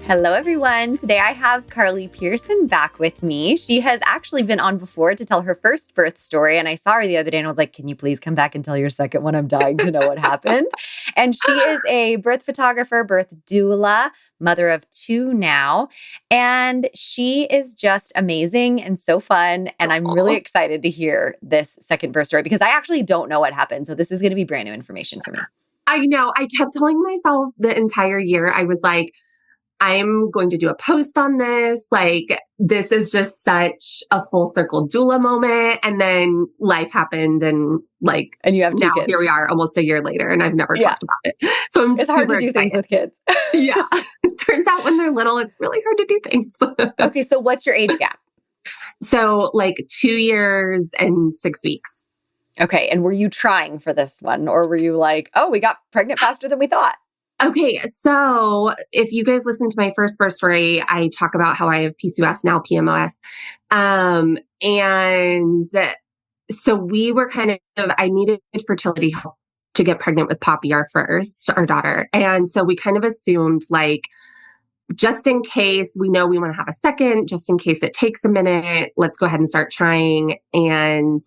Hello, everyone. Today I have Carly Pearson back with me. She has actually been on before to tell her first birth story. And I saw her the other day and I was like, can you please come back and tell your second one? I'm dying to know what happened. And she is a birth photographer, birth doula, mother of 2 now. And she is just amazing and so fun. And I'm really excited to hear this second birth story because I actually don't know what happened. So this is going to be brand new information for me. I know. I kept telling myself the entire year, I was like, I'm going to do a post on this. Like, this is just such a full circle doula moment. And then life happened and you have 2 now kids. Here we are almost a year later and I've never talked about it. So it's hard to do things with kids. Yeah. Turns out when they're little, it's really hard to do things. Okay. So what's your age gap? So 2 years and 6 weeks. Okay. And were you trying for this one or were you like, oh, we got pregnant faster than we thought? Okay, so if you guys listen to my first birth story, I talk about how I have PCOS, now PMOS. And so we were I needed fertility help to get pregnant with Poppy, our daughter. And so we kind of assumed just in case we know we want to have a second, just in case it takes a minute, let's go ahead and start trying. And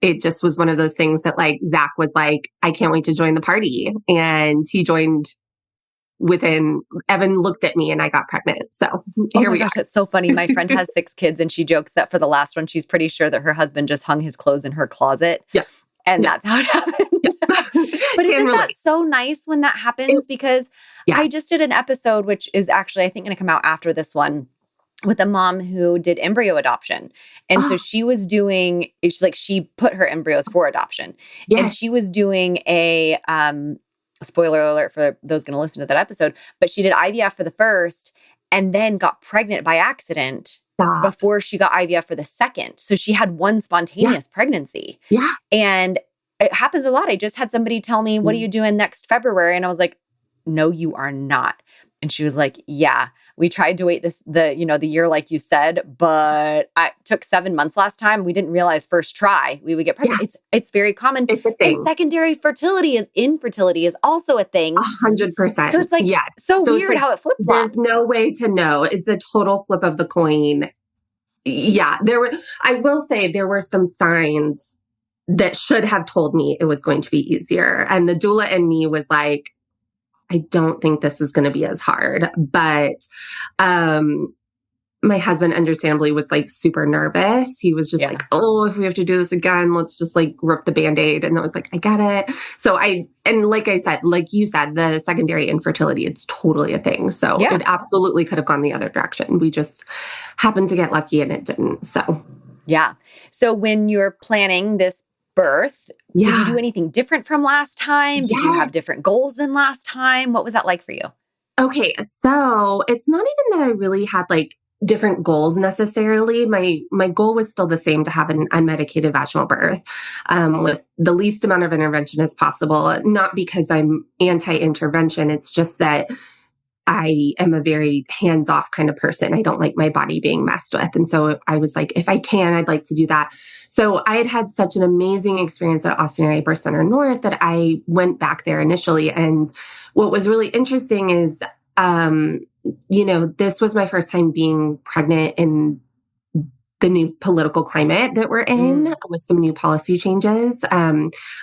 it just was one of those things that Zach was like, I can't wait to join the party. And he joined Evan looked at me and I got pregnant. So here we are. It's so funny. My friend has 6 kids and she jokes that for the last one, she's pretty sure that her husband just hung his clothes in her closet. Yeah. And that's how it happened. But isn't that so nice when that happens? Because I just did an episode, which is actually, I think, going to come out after this one, with a mom who did embryo adoption. And so she was doing, she put her embryos for adoption. Yes. And she was doing a spoiler alert for those going to listen to that episode, but she did IVF for the first and then got pregnant by accident before she got IVF for the second. So she had one spontaneous pregnancy. Yeah. And it happens a lot. I just had somebody tell me, what are you doing next February? And I was like, no, you are not. And she was like, yeah, we tried to wait the year like you said, but it took 7 months last time. We didn't realize first try we would get pregnant. Yeah. It's very common. It's a thing. And secondary infertility is also a thing. 100%. So it's so weird how it flip-flops. There's no way to know. It's a total flip of the coin. Yeah, I will say there were some signs that should have told me it was going to be easier. And the doula in me was like, I don't think this is going to be as hard. But my husband understandably was super nervous. He was just like, oh, if we have to do this again, let's just rip the Band-Aid. And I was like, I get it. So like I said, like you said, the secondary infertility, it's totally a thing. So it absolutely could have gone the other direction. We just happened to get lucky and it didn't. So yeah. So when you're planning this birth, did you do anything different from last time? Did you have different goals than last time? What was that like for you? Okay. So it's not even that I really had different goals necessarily. My goal was still the same, to have an unmedicated vaginal birth with the least amount of intervention as possible. Not because I'm anti-intervention. It's just that I am a very hands-off kind of person. I don't like my body being messed with. And so I was like, if I can, I'd like to do that. So I had such an amazing experience at Austin Area Birth Center North that I went back there initially. And what was really interesting is, this was my first time being pregnant in the new political climate that we're in, with some new policy changes.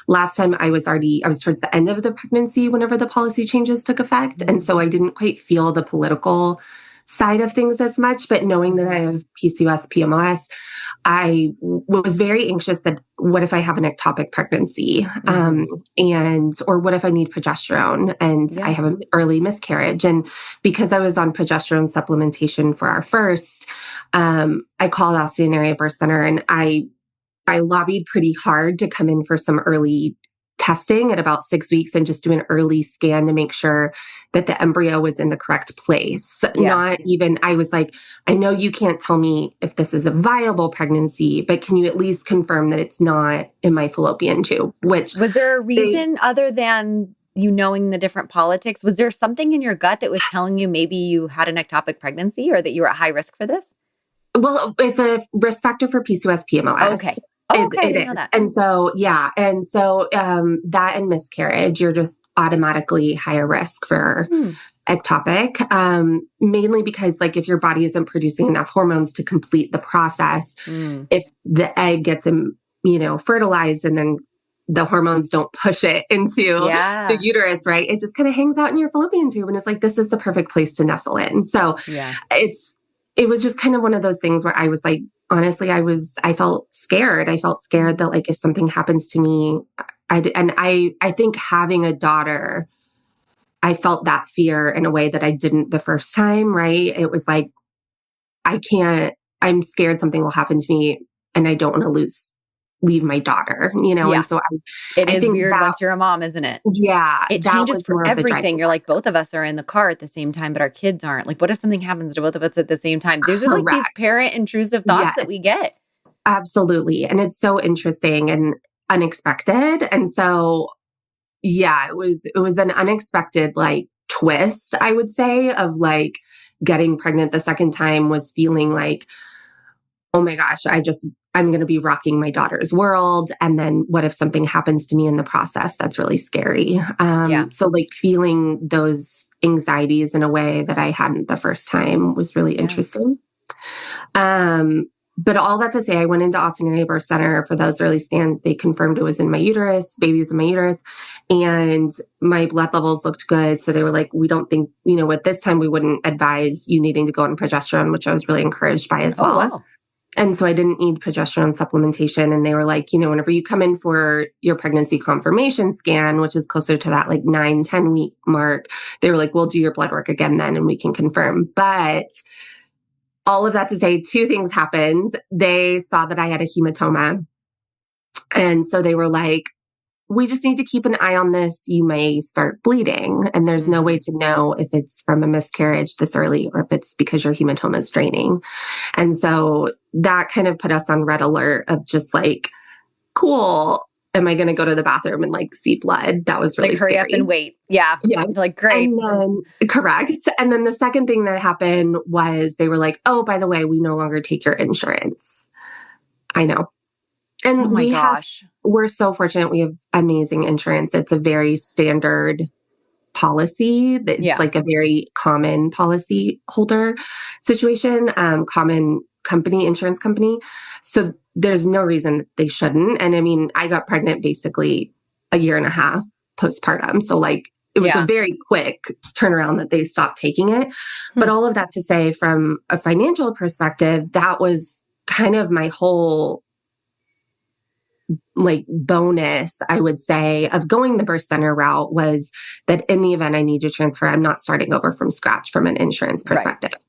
Last time I was towards the end of the pregnancy whenever the policy changes took effect. And so I didn't quite feel the political side of things as much, but knowing that I have PCOS, PMOS, I was very anxious that what if I have an ectopic pregnancy? Or what if I need progesterone and I have an early miscarriage? And because I was on progesterone supplementation for our first, I called Austin Area Birth Center and I lobbied pretty hard to come in for some early testing at about 6 weeks and just do an early scan to make sure that the embryo was in the correct place. Not even, I was like, I know you can't tell me if this is a viable pregnancy, but can you at least confirm that it's not in my fallopian tube? Which was there a reason other than you knowing the different politics? Was there something in your gut that was telling you maybe you had an ectopic pregnancy or that you were at high risk for this? Well, it's a risk factor for PCOS, PMOS. Okay. Oh, okay. I It didn't know is. that. And so, yeah. And so, that and miscarriage, you're just automatically higher risk for ectopic, mainly because like if your body isn't producing enough hormones to complete the process, if the egg gets, fertilized and then the hormones don't push it into the uterus, right? It just kind of hangs out in your fallopian tube. And it's like, this is the perfect place to nestle in. So it was just kind of one of those things where I was like, honestly, I felt scared. I felt scared that like if something happens to me, I think having a daughter, I felt that fear in a way that I didn't the first time, right? It was like, I'm scared something will happen to me and I don't want to leave my daughter, And so it I is think weird that, once you're a mom, isn't it? Yeah. It that changes was for more of the driving everything. You're like, factor. both of us are in the car at the same time, but our kids aren't. Like, what if something happens to both of us at the same time? These are like these parent intrusive thoughts that we get. Absolutely. And it's so interesting and unexpected. And so, yeah, it was an unexpected like twist, I would say, of like getting pregnant the second time was feeling like, oh my gosh, I'm going to be rocking my daughter's world. And then what if something happens to me in the process? That's really scary. So like feeling those anxieties in a way that I hadn't the first time was really interesting. But all that to say, I went into Austin Area Birth Center for those early scans. They confirmed it was in my uterus, baby was in my uterus, and my blood levels looked good. So they were like, we don't think, at this time we wouldn't advise you needing to go on progesterone, which I was really encouraged by as well. Wow. And so I didn't need progesterone supplementation. And they were like, whenever you come in for your pregnancy confirmation scan, which is closer to that like 9-10 week mark, they were like, we'll do your blood work again then and we can confirm. But all of that to say, two things happened. They saw that I had a hematoma. And so they were like, we just need to keep an eye on this. You may start bleeding. And there's no way to know if it's from a miscarriage this early or if it's because your hematoma is draining. And so that kind of put us on red alert of just like, cool. Am I going to go to the bathroom and like see blood? That was really like, hurry scary. up and wait. Yeah. Like, great. And then, correct. And then the second thing that happened was they were like, oh, by the way, we no longer take your insurance. I know. And we're so fortunate. We have amazing insurance. It's a very standard policy. It's like a very common policy holder situation, common insurance company. So there's no reason that they shouldn't. And I mean, I got pregnant basically a year and a half postpartum. So like it was a very quick turnaround that they stopped taking it. But all of that to say, from a financial perspective, that was kind of my whole like bonus, I would say, of going the birth center route was that in the event I need to transfer, I'm not starting over from scratch from an insurance perspective. Right.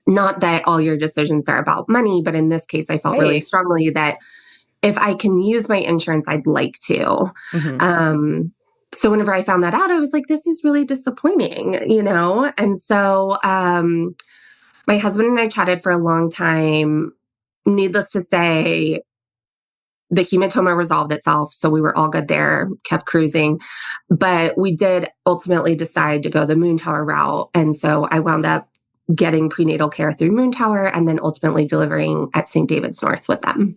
Not that all your decisions are about money, but in this case, I felt really strongly that if I can use my insurance, I'd like to. So whenever I found that out, I was like, this is really disappointing, And so my husband and I chatted for a long time. Needless to say, the hematoma resolved itself. So we were all good there, kept cruising. But we did ultimately decide to go the Moon Tower route. And so I wound up getting prenatal care through Moon Tower and then ultimately delivering at St. David's North with them.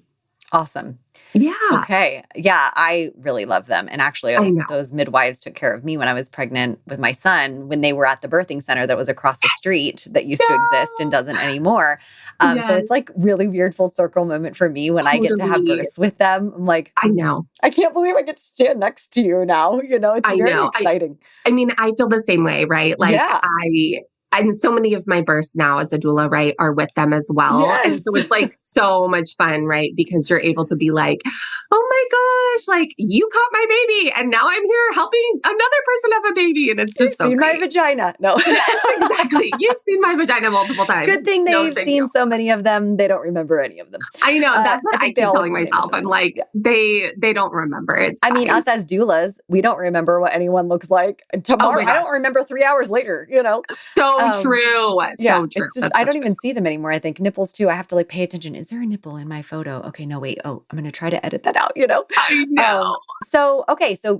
Awesome. Yeah. Okay. Yeah, I really love them. And actually, those midwives took care of me when I was pregnant with my son, when they were at the birthing center that was across the street that used to exist and doesn't anymore. So it's like really weird full circle moment for me when I get to have births with them. I'm like, I know. I can't believe I get to stand next to you now. It's very exciting. I mean, I feel the same way, right? Like and so many of my births now as a doula, right, are with them as well. Yes. And so it's like so much fun, right? Because you're able to be like, oh my gosh, like you caught my baby and now I'm here helping another person have a baby. And it's just You've seen my vagina. No. Exactly. You've seen my vagina multiple times. Good thing they've seen so many of them. They don't remember any of them. I know. That's what I keep telling myself. I'm like, they don't remember. It's I mean, us as doulas, we don't remember what anyone looks like. Tomorrow, I don't remember 3 hours later, So true. Yeah, so true. It's just, I don't even see them anymore. I think nipples too. I have to like pay attention. Is there a nipple in my photo? Okay, no, wait. Oh, I'm going to try to edit that out, I know. So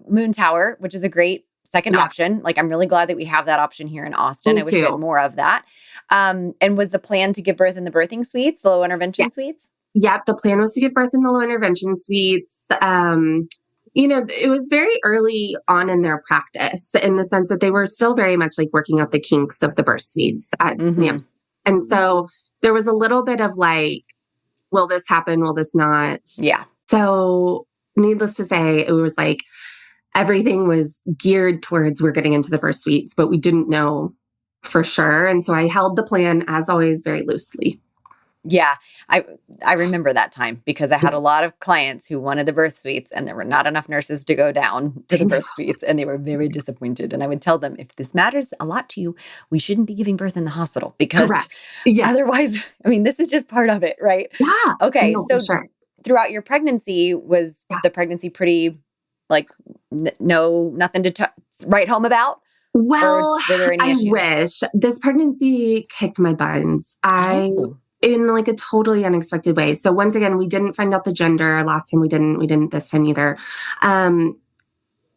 Moon Tower, which is a great second option. Like, I'm really glad that we have that option here in Austin. Me I wish we had more of that. And was the plan to give birth in the birthing suites, the low intervention suites? Yep. The plan was to give birth in the low intervention suites. It was very early on in their practice in the sense that they were still very much like working out the kinks of the birth suites at NAMS. And so there was a little bit of like, will this happen? Will this not? Yeah. So needless to say, it was like everything was geared towards we're getting into the birth suites, but we didn't know for sure. And so I held the plan, as always, very loosely. Yeah, I remember that time because I had a lot of clients who wanted the birth suites and there were not enough nurses to go down to the birth suites and they were very disappointed. And I would tell them, if this matters a lot to you, we shouldn't be giving birth in the hospital because otherwise, I mean, this is just part of it, right? Yeah. Okay, so throughout your pregnancy, was the pregnancy pretty like nothing to write home about? Well, I wish. This pregnancy kicked my buns. In like a totally unexpected way. So once again, we didn't find out the gender. Last time we didn't this time either.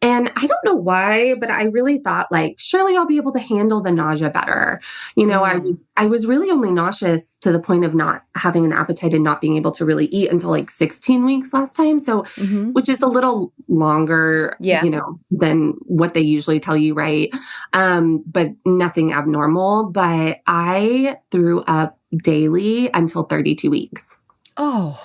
And I don't know why, but I really thought like, surely I'll be able to handle the nausea better. I was really only nauseous to the point of not having an appetite and not being able to really eat until like 16 weeks last time. So, which is a little longer, than what they usually tell you, right? But nothing abnormal. But I threw up daily until 32 weeks. Oh,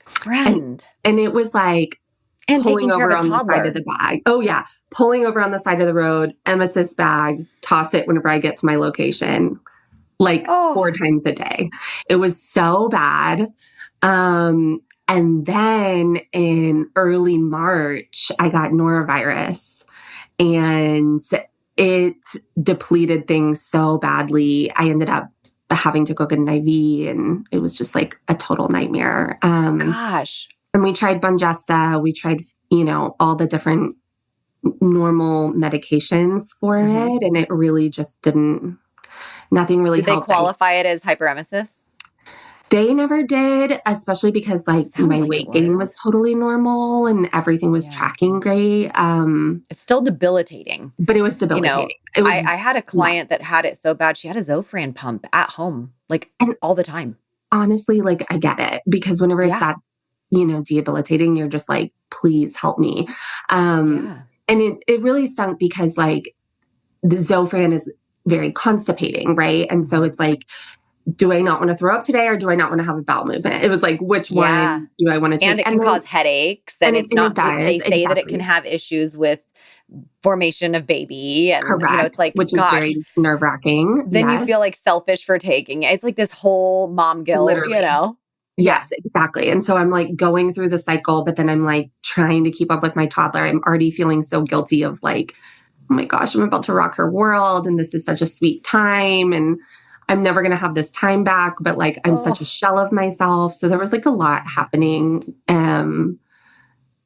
friend. And it was like, and pulling over on the side of the bag. Oh yeah. Pulling over on the side of the road, emesis bag, toss it whenever I get to my location, like 4 times a day. It was so bad. And then in early March, I got norovirus and it depleted things so badly. I ended up having to go get an IV and it was just like a total nightmare. Gosh. And we tried Bungesta, we tried, all the different normal medications for it. And it really just nothing really helped. Did they qualify it as hyperemesis? They never did, especially because like my weight gain was totally normal and everything was tracking great. It's still debilitating. But it was debilitating. I had a client that had it so bad, she had a Zofran pump at home, like all the time. Honestly, like I get it because whenever it's that, debilitating, you're just like, please help me. And it really stunk because like the Zofran is very constipating, right? And so it's like, do I not want to throw up today or do I not want to have a bowel movement? It was like, which one do I want to take? And it can cause headaches. And it's not, they say that it can have issues with formation of baby. And it's like, which is very nerve wracking. Then you feel like selfish for taking it. It's like this whole mom guilt, literally. Yes, exactly. And so I'm like going through the cycle, but then I'm like trying to keep up with my toddler. I'm already feeling so guilty of like, oh my gosh, I'm about to rock her world. And this is such a sweet time. And I'm never going to have this time back, but like, I'm such a shell of myself. So there was like a lot happening,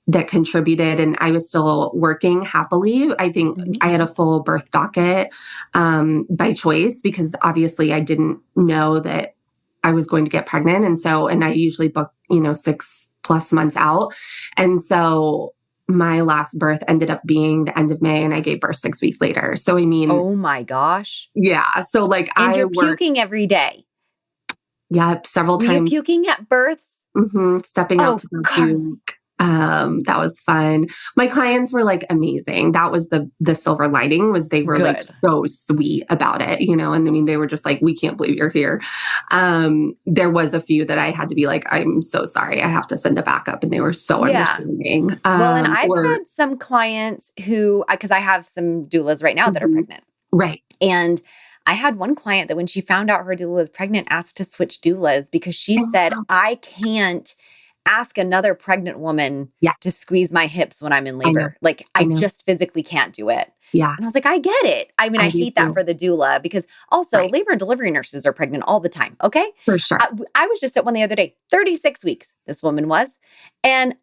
that contributed. And I was still working happily. I think I had a full birth docket, by choice, because obviously I didn't know that I was going to get pregnant. And I usually book, 6+ months out. And so my last birth ended up being the end of May and I gave birth 6 weeks later. So, I mean, oh my gosh. Yeah. So like you're puking every day. Yep. Several times. Were you puking at births? Stepping out to go puke. That was fun. My clients were like amazing. That was the silver lining was they were like so sweet about it, and I mean, they were just like, we can't believe you're here. There was a few that I had to be like, I'm so sorry. I have to send a backup. And they were so understanding. Well, and I've had some clients who, because I have some doulas right now that are pregnant. Right. And I had one client that when she found out her doula was pregnant, asked to switch doulas because she said, I can't ask another pregnant woman to squeeze my hips when I'm in labor. Like I just physically can't do it. Yeah. And I was like, I get it. I mean, I hate that for the doula because also labor and delivery nurses are pregnant all the time. Okay. For sure. I was just at one the other day, 36 weeks, this woman was, and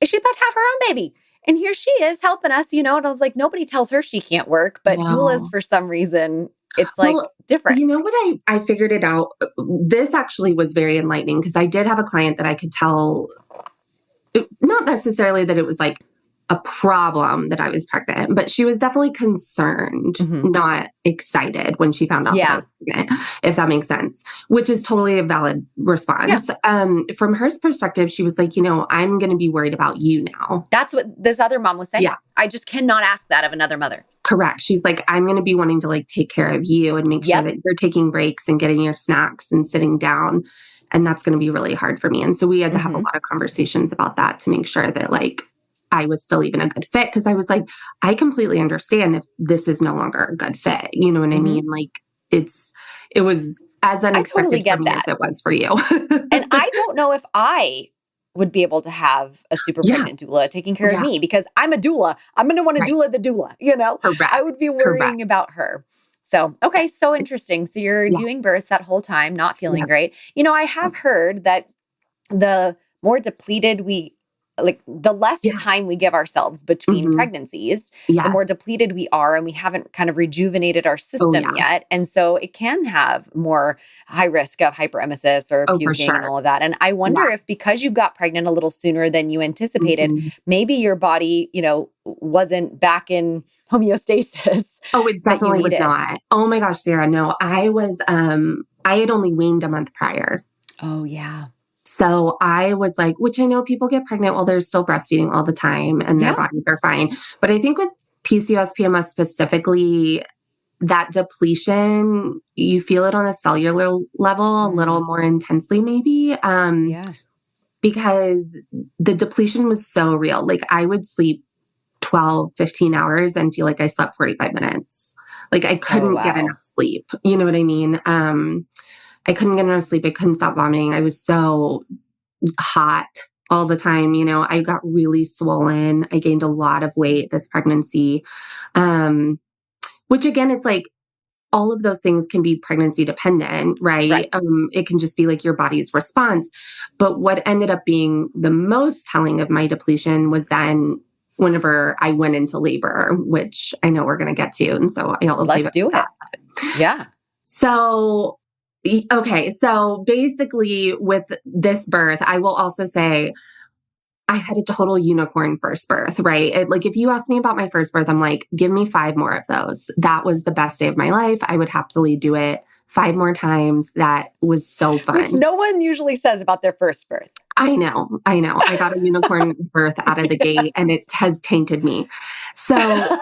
she's about to have her own baby. And here she is helping us, and I was like, nobody tells her she can't work, but doulas for some reason, it's like different. You know what? I figured it out. This actually was very enlightening because I did have a client that I could tell, not necessarily that it was like a problem that I was pregnant, but she was definitely concerned, not excited when she found out that I was pregnant, if that makes sense, which is totally a valid response. From her perspective, she was like, I'm going to be worried about you now. That's what this other mom was saying. Yeah. I just cannot ask that of another mother. Correct. She's like, I'm going to be wanting to like take care of you and make sure that you're taking breaks and getting your snacks and sitting down. And that's going to be really hard for me. And so we had to have a lot of conversations about that to make sure that like I was still even a good fit. Cause I was like, I completely understand if this is no longer a good fit. You know what I mean? Like it was as unexpected for me as it was for you. And I don't know if I would be able to have a super pregnant doula taking care of me because I'm a doula. I'm going to want to doula the doula, Correct. I would be worrying about her. So, okay. So interesting. So you're doing birth that whole time, not feeling great. I have heard that the more depleted the less time we give ourselves between pregnancies, the more depleted we are, and we haven't kind of rejuvenated our system yet. And so it can have more high risk of hyperemesis or puking and all of that. And I wonder if because you got pregnant a little sooner than you anticipated, maybe your body, wasn't back in homeostasis. Oh, it definitely was not. Oh my gosh, Sarah. No, I had only weaned a month prior. Oh yeah. So I was like, which I know people get pregnant while they're still breastfeeding all the time and their bodies are fine. But I think with PCOS, PMS specifically, that depletion, you feel it on a cellular level a little more intensely maybe. Because the depletion was so real. Like I would sleep 12, 15 hours and feel like I slept 45 minutes. Like I couldn't get enough sleep. You know what I mean? I couldn't get enough sleep. I couldn't stop vomiting. I was so hot all the time. I got really swollen. I gained a lot of weight this pregnancy. Which again, it's like all of those things can be pregnancy dependent, right? It can just be like your body's response. But what ended up being the most telling of my depletion was then whenever I went into labor, which I know we're going to get to. And so let's do it. Yeah. So, okay. So basically with this birth, I will also say I had a total unicorn first birth, right? Like if you asked me about my first birth, I'm like, give me 5 more of those. That was the best day of my life. I would happily do it 5 more times. That was so fun. Which no one usually says about their first birth. I know. I got a unicorn birth out of the gate and it has tainted me. So,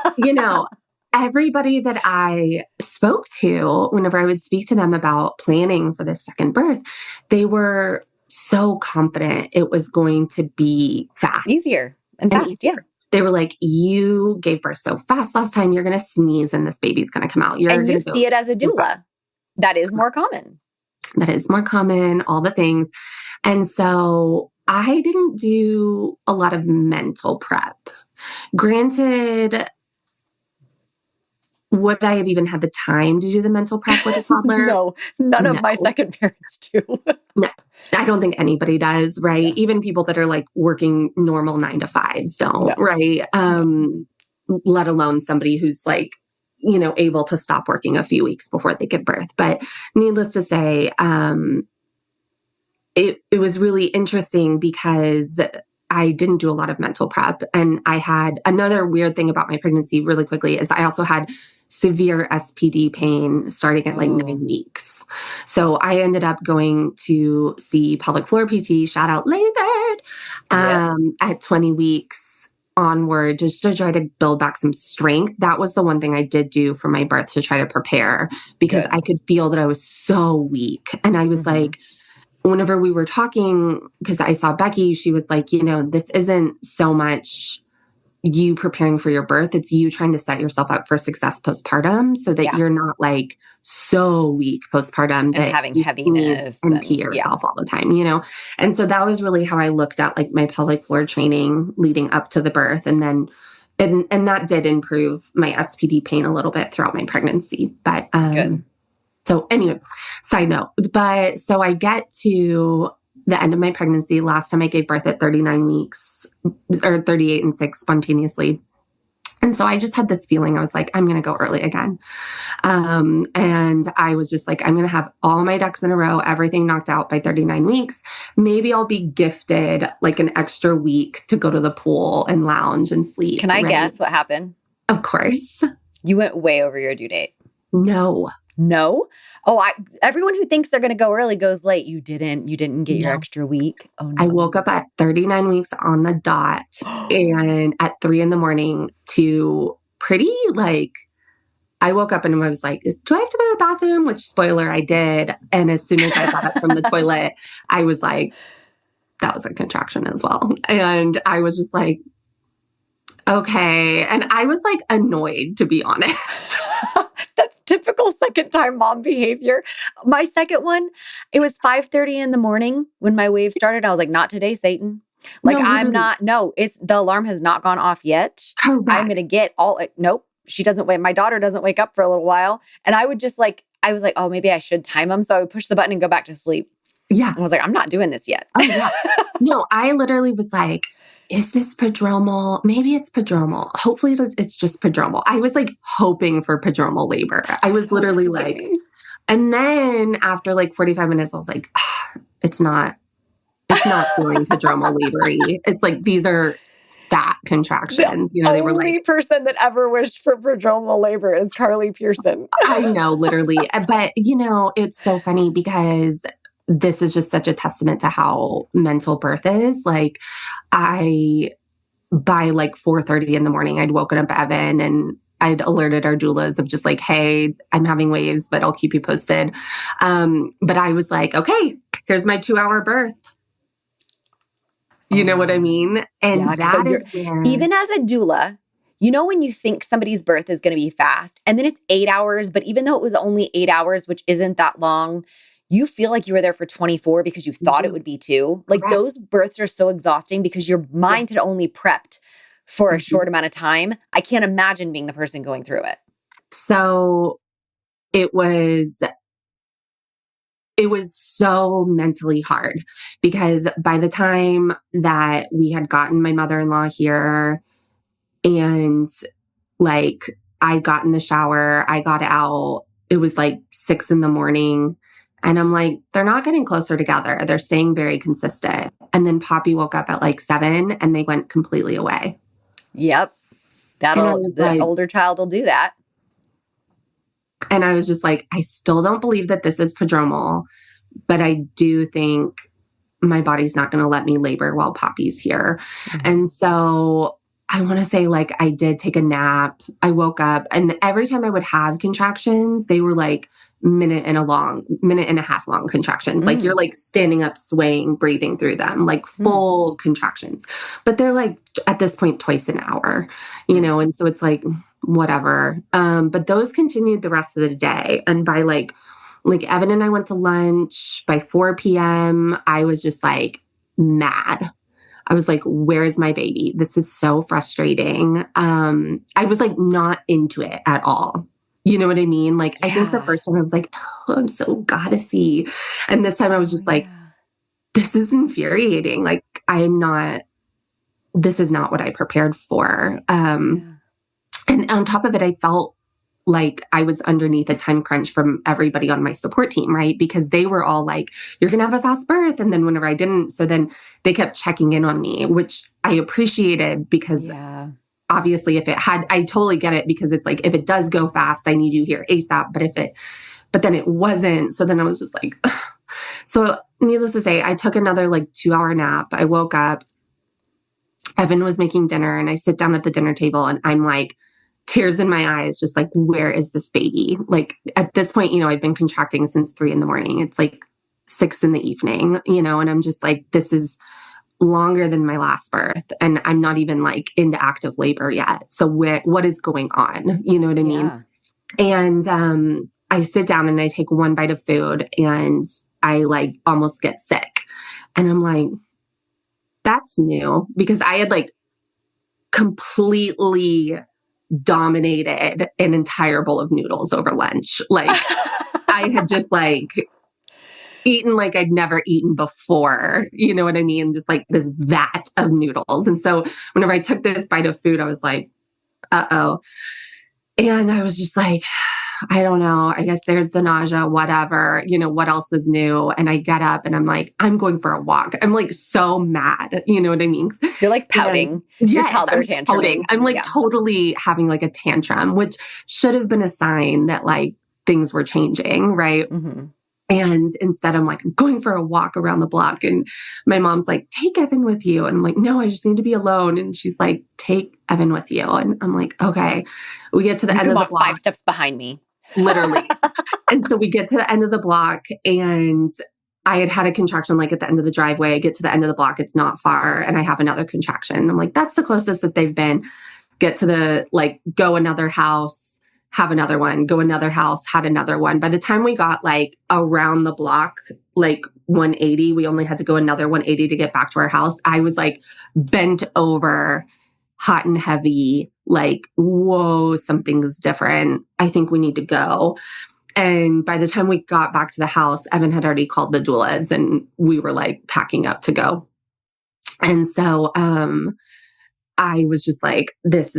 everybody that I spoke to, whenever I would speak to them about planning for this second birth, they were so confident it was going to be fast. Easier and fast. Easier. Yeah. They were like, you gave birth so fast last time, you're going to sneeze and this baby's going to come out. And you see it as a doula. That is more common. That is more common, all the things. And so I didn't do a lot of mental prep. Granted, would I have even had the time to do the mental prep with a toddler? No, none of my second parents do. No, I don't think anybody does, right? Yeah. Even people that are like working normal 9 to 5s don't, right? Let alone somebody who's like, able to stop working a few weeks before they give birth. But needless to say, it was really interesting because I didn't do a lot of mental prep. And I had another weird thing about my pregnancy really quickly is I also had severe SPD pain starting at like 9 weeks. So I ended up going to see pelvic floor PT, shout out Labor, at 20 weeks onward, just to try to build back some strength. That was the one thing I did do for my birth to try to prepare because I could feel that I was so weak. And I was like, whenever we were talking, because I saw Becky, she was like, this isn't so much you preparing for your birth. It's you trying to set yourself up for success postpartum so that you're not like so weak postpartum that having heaviness and pee yourself all the time, And so that was really how I looked at like my pelvic floor training leading up to the birth. And then, and that did improve my SPD pain a little bit throughout my pregnancy. But, good. So anyway, side note, but so I get to the end of my pregnancy. Last time I gave birth at 39 weeks or 38 and 6 spontaneously. And so I just had this feeling. I was like, I'm going to go early again. And I was just like, I'm going to have all my ducks in a row, everything knocked out by 39 weeks. Maybe I'll be gifted like an extra week to go to the pool and lounge and sleep. Can I guess what happened? Of course. You went way over your due date. No. Oh, everyone who thinks they're going to go early goes late. You didn't get your extra week. Oh no. I woke up at 39 weeks on the dot and at 3 a.m. to pretty I woke up and I was like, do I have to go to the bathroom? Which, spoiler, I did. And as soon as I got up from the toilet, I was like, that was a contraction as well. And I was just like, okay. And I was like annoyed, to be honest. That's typical second time mom behavior. My second one, it was 5:30 in the morning when my wave started. I was like, not today, Satan. Like, it's the alarm has not gone off yet. Correct. I'm going to get nope. She doesn't wait. My daughter doesn't wake up for a little while. And I would just I was like, oh, maybe I should time them. So I would push the button and go back to sleep. Yeah. And I was like, I'm not doing this yet. Oh, yeah. No, I literally was like, is this prodromal? Maybe it's prodromal. Hopefully it's just prodromal. I was like hoping for prodromal labor. I was literally like, and then after like 45 minutes, I was like, it's not feeling prodromal labor-y. It's like, these are fat contractions. They were like, the only person that ever wished for prodromal labor is Carly Pearson. I know, literally. But it's so funny because this is just such a testament to how mental birth is. Like, by like 4:30 in the morning, I'd woken up Evan and I'd alerted our doulas of just like, hey, I'm having waves, but I'll keep you posted. But I was like, okay, here's my 2-hour birth. You know what I mean? And even as a doula, when you think somebody's birth is going to be fast and then it's 8 hours, but even though it was only 8 hours, which isn't that long, you feel like you were there for 24 because you thought it would be 2. Like, those births are so exhausting because your mind had only prepped for a short amount of time. I can't imagine being the person going through it. So it was so mentally hard because by the time that we had gotten my mother-in-law here and like I got in the shower, I got out, it was like 6 a.m. And I'm like, they're not getting closer together. They're staying very consistent. And then Poppy woke up at like 7 and they went completely away. Yep. The older child will do that. And I was just like, I still don't believe that this is prodromal, but I do think my body's not going to let me labor while Poppy's here. Mm-hmm. And so I want to say like I did take a nap. I woke up and every time I would have contractions, they were like minute and a half long contractions. Like you're like standing up, swaying, breathing through them, like full contractions. But they're like at this point twice an hour, and so it's like whatever. But those continued the rest of the day. And by like Evan and I went to lunch by 4 p.m. I was just like mad. I was like, where's my baby? This is so frustrating. I was like not into it at all. You know what I mean? Like, I think the first time I was like, oh, I'm so goddessy. And this time I was just like, this is infuriating. Like, this is not what I prepared for. And on top of it, I felt like I was underneath a time crunch from everybody on my support team, right? Because they were all like, you're going to have a fast birth. And then whenever I didn't, so then they kept checking in on me, which I appreciated because obviously I totally get it because it's like, if it does go fast, I need you here ASAP. But then it wasn't. So then I was just like, ugh. So needless to say, I took another like 2-hour nap. I woke up, Evan was making dinner and I sit down at the dinner table and I'm like, tears in my eyes, just like, where is this baby? Like at this point, I've been contracting since 3 a.m. It's like 6 p.m, and I'm just like, this is longer than my last birth. And I'm not even like into active labor yet. So what is going on? You know what I mean? And I sit down and I take one bite of food and I like almost get sick. And I'm like, that's new because I had like completely dominated an entire bowl of noodles over lunch. Like I had just like eaten like I'd never eaten before. You know what I mean? Just like this vat of noodles. And so whenever I took this bite of food, I was like, uh-oh. And I was just like, I don't know. I guess there's the nausea, whatever, what else is new? And I get up and I'm like, I'm going for a walk. I'm like so mad. You know what I mean? You're like pouting. Yes, toddler I'm tantruming. pouting. I'm like totally having like a tantrum, which should have been a sign that like things were changing. Right. Mm-hmm. And instead I'm like, I'm going for a walk around the block. And my mom's like, take Evan with you. And I'm like, no, I just need to be alone. And she's like, take Evan with you. And I'm like, okay. We get to the end of the block. 5 steps behind me. Literally. And so we get to the end of the block and I had a contraction like at the end of the driveway. I get to the end of the block. It's not far. And I have another contraction. I'm like, that's the closest that they've been. Get to the, like, go another house, have another one, go another house, had another one. By the time we got like around the block, like 180, we only had to go another 180 to get back to our house. I was like bent over, hot and heavy, like, whoa, something's different. I think we need to go. And by the time we got back to the house, Evan had already called the doulas and we were like packing up to go. And so, I was just like, this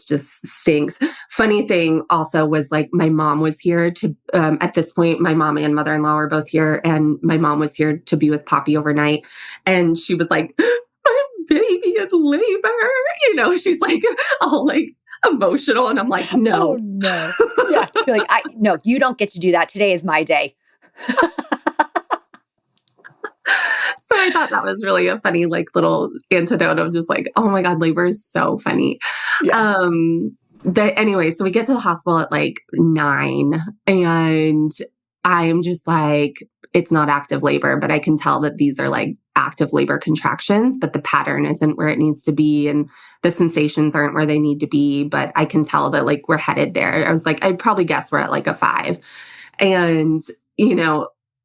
just stinks. Funny thing also was like, my mom was here to, at this point, my mom and mother-in-law were both here and my mom was here to be with Poppy overnight. And she was like, my baby in labor. She's like, all like emotional. And I'm like, no. Oh, no. Yeah. You're like, no, you don't get to do that. Today is my day. So I thought that was really a funny, like little antidote of just like, oh my God, labor is so funny. Yeah. But anyway, so we get to the hospital at like 9 and I'm just like, it's not active labor, but I can tell that these are like active labor contractions, but the pattern isn't where it needs to be. And the sensations aren't where they need to be, but I can tell that like we're headed there. I was like, I'd probably guess we're at like a 5. And,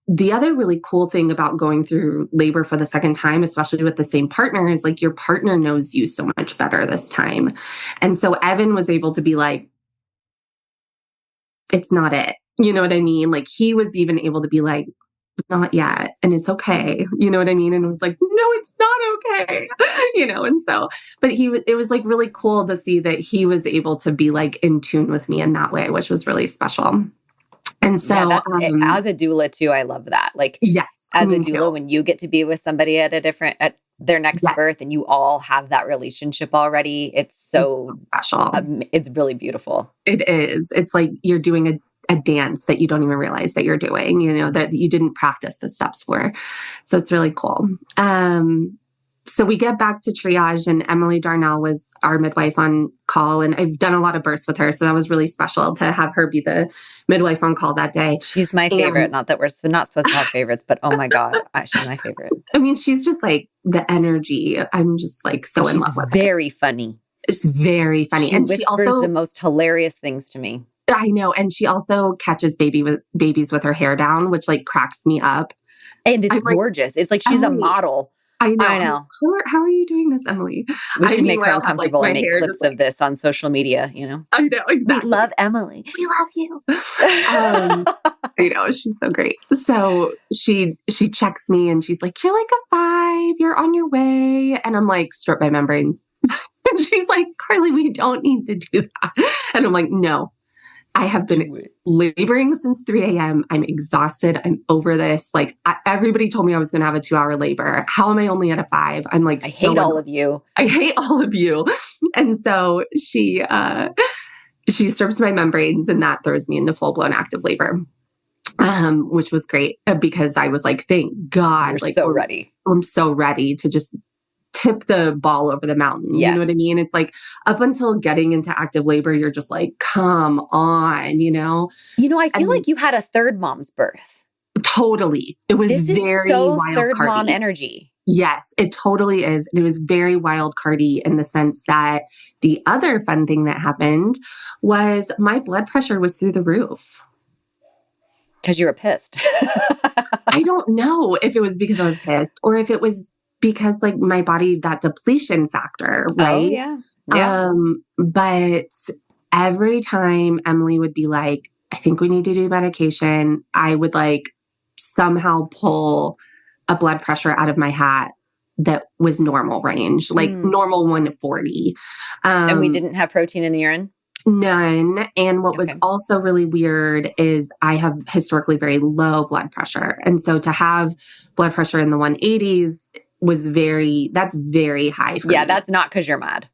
the other really cool thing about going through labor for the second time, especially with the same partner, is like your partner knows you so much better this time. And so Evan was able to be like, it's not it. You know what I mean? Like he was even able to be like, not yet. And it's okay. You know what I mean? And it was like, no, it's not okay. And so, but it was like really cool to see that he was able to be like in tune with me in that way, which was really special. And so, as a doula too, I love that. Like, yes, as a doula, when you get to be with somebody at their next birth, and you all have that relationship already, it's so special. It's really beautiful. It is. It's like you're doing a dance that you don't even realize that you're doing. That you didn't practice the steps for. So it's really cool. So we get back to triage and Emily Darnell was our midwife on call. And I've done a lot of births with her. So that was really special to have her be the midwife on call that day. She's my favorite. Not that we're not supposed to have favorites, but oh my God, she's my favorite. I mean, she's just like the energy. I'm just like so in love with her. Very funny. It's very funny. And she also the most hilarious things to me. I know. And she also catches babies with her hair down, which like cracks me up. And it's gorgeous. It's like she's a model. I know. How are you doing this, Emily? We should make her uncomfortable and make clips of this on social media, I know, exactly. We love Emily. We love you. She's so great. So she checks me and she's like, you're like a 5, you're on your way. And I'm like, strip my membranes. And she's like, Carly, we don't need to do that. And I'm like, no. I have been laboring since 3 a.m. I'm exhausted. I'm over this. Like everybody told me I was going to have a 2-hour labor. How am I only at a 5? I'm like, I hate all of you. I hate all of you. And so she strips my membranes and that throws me into full blown active labor. Which was great because I was like, thank God. You're like so ready. I'm so ready to just tip the ball over the mountain. Yes. You know what I mean? It's like up until getting into active labor, you're just like, come on, I feel like you had a third mom's birth. Totally. It was very wild third cardy. Mom energy. Yes, it totally is. And it was very wild cardy in the sense that the other fun thing that happened was my blood pressure was through the roof. Because you were pissed. I don't know if it was because I was pissed or if it was because like my body, that depletion factor, right? Oh, yeah. Yeah. But every time Emily would be like, I think we need to do medication, I would like somehow pull a blood pressure out of my hat that was normal range, like normal 140. And we didn't have protein in the urine? None. And what was also really weird is I have historically very low blood pressure. And so to have blood pressure in the 180s that's very high for me. Yeah, that's not because you're mad.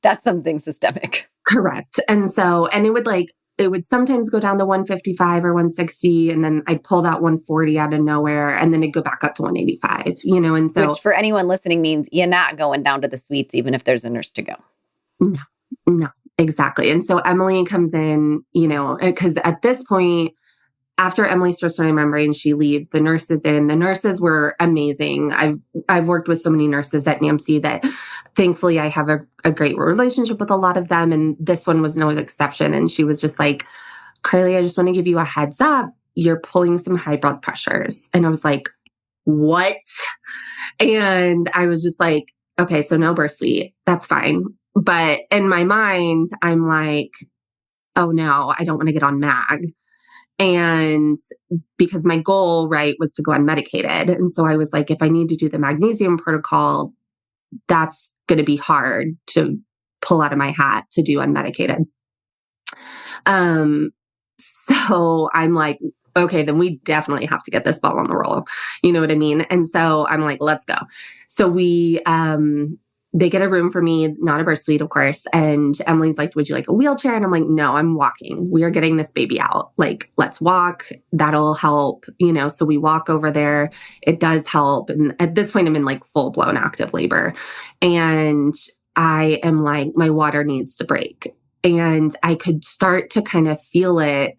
That's something systemic. Correct. And so, and it would sometimes go down to 155 or 160, and then I'd pull that 140 out of nowhere, and then it'd go back up to 185, and so. Which for anyone listening means you're not going down to the suites, even if there's a nurse to go. No, exactly. And so Emily comes in, because at this point, after Emily starts to remember and she leaves, the nurse is in. The nurses were amazing. I've worked with so many nurses at NAMC that thankfully I have a great relationship with a lot of them. And this one was no exception. And she was just like, Carly, I just want to give you a heads up. You're pulling some high blood pressures. And I was like, what? And I was just like, okay, so no birth suite. That's fine. But in my mind, I'm like, oh no, I don't want to get on MAG. And because my goal, was to go unmedicated. And so I was like, if I need to do the magnesium protocol, that's going to be hard to pull out of my hat to do unmedicated. So I'm like, okay, then we definitely have to get this ball on the roll. You know what I mean? And so I'm like, let's go. So they get a room for me, not a birth suite, of course. And Emily's like, would you like a wheelchair? And I'm like, no, I'm walking. We are getting this baby out. Like, let's walk. That'll help, So we walk over there. It does help. And at this point, I'm in like full blown active labor. And I am like, my water needs to break. And I could start to kind of feel it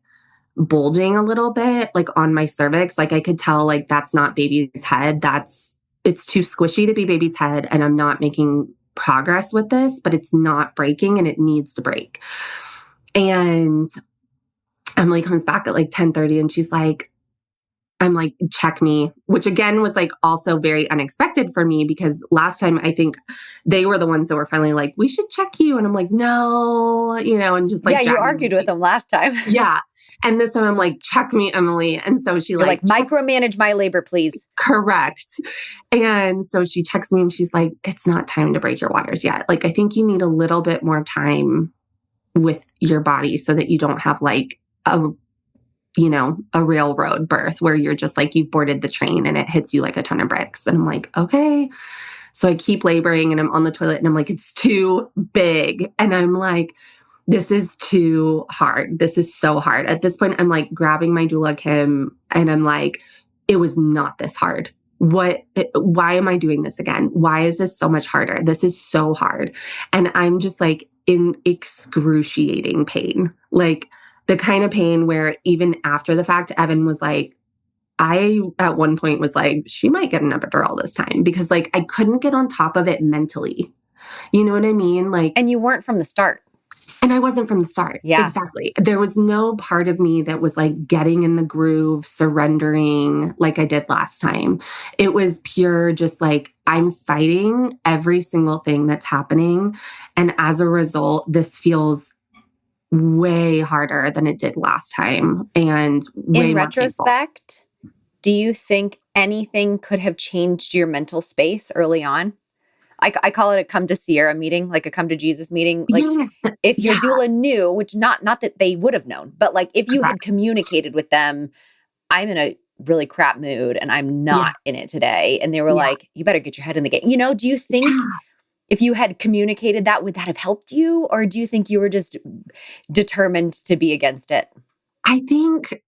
bulging a little bit, like on my cervix. Like I could tell, like, that's not baby's head. It's too squishy to be baby's head, and I'm not making progress with this, but it's not breaking and it needs to break. And Emily comes back at like 10:30 and she's like, I'm like, check me, which again was like also very unexpected for me because last time I think they were the ones that were finally like, we should check you. And I'm like, no, and just like, yeah, you argued with them last time. Yeah. And this time I'm like, check me, Emily. And so she like micromanage my labor, please. Correct. And so she checks me and she's like, it's not time to break your waters yet. Like, I think you need a little bit more time with your body so that you don't have like a railroad birth where you're just like, you've boarded the train and it hits you like a ton of bricks. And I'm like, okay. So I keep laboring and I'm on the toilet and I'm like, it's too big. And I'm like, this is too hard. This is so hard. At this point, I'm like grabbing my doula, Kim, and I'm like, it was not this hard. Why am I doing this again? Why is this so much harder? This is so hard. And I'm just like in excruciating pain, like the kind of pain where even after the fact, Evan was like, I at one point was like, she might get an epidural this time because like I couldn't get on top of it mentally. You know what I mean? Like, and you weren't from the start. And I wasn't from the start. Yeah. Exactly. There was no part of me that was like getting in the groove, surrendering like I did last time. It was pure just like, I'm fighting every single thing that's happening. And as a result, this feels way harder than it did last time. And way in more retrospect, painful. Do you think anything could have changed your mental space early on? I call it a come to Sierra meeting, like a come to Jesus meeting. Like yes, if your doula knew, which not that they would have known, but like if you had communicated with them, I'm in a really crap mood and I'm not in it today. And they were like, you better get your head in the game. Do you think if you had communicated that, would that have helped you? Or do you think you were just determined to be against it? I think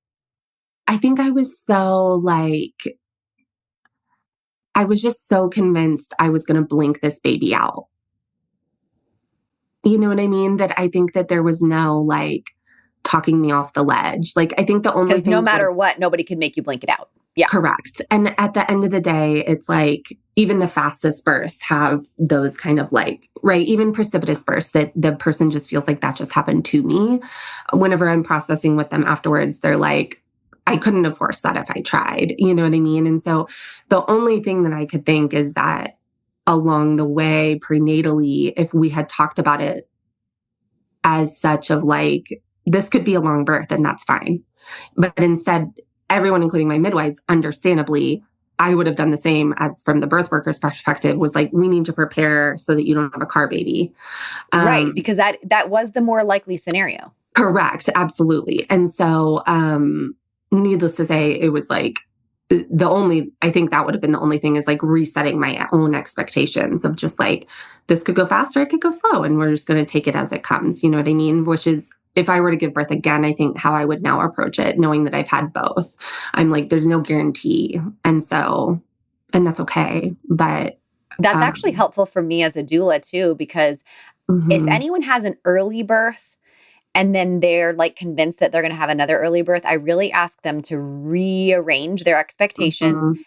I was so like, I was just so convinced I was going to blink this baby out. You know what I mean? That I think that there was no like talking me off the ledge. Like I think the only thing, no matter what, nobody can make you blink it out. Yeah. Correct. And at the end of the day, it's like even the fastest bursts have those kind of like, right, even precipitous bursts that the person just feels like that just happened to me. Whenever I'm processing with them afterwards, they're like, I couldn't have forced that if I tried. You know what I mean? And so the only thing that I could think is that along the way, prenatally, if we had talked about it as such of like, this could be a long birth and that's fine. But instead, everyone, including my midwives, understandably, I would have done the same as from the birth worker's perspective, was like, we need to prepare so that you don't have a car baby. Right. Because that was the more likely scenario. Correct. Absolutely. And so, needless to say, it was like I think that would have been the only thing, is like resetting my own expectations of just like, this could go faster, it could go slow, and we're just going to take it as it comes. You know what I mean? Which is, if I were to give birth again, I think how I would now approach it, knowing that I've had both. I'm like, there's no guarantee. And that's okay. But that's actually helpful for me as a doula too, because if anyone has an early birth and then they're like convinced that they're going to have another early birth, I really ask them to rearrange their expectations.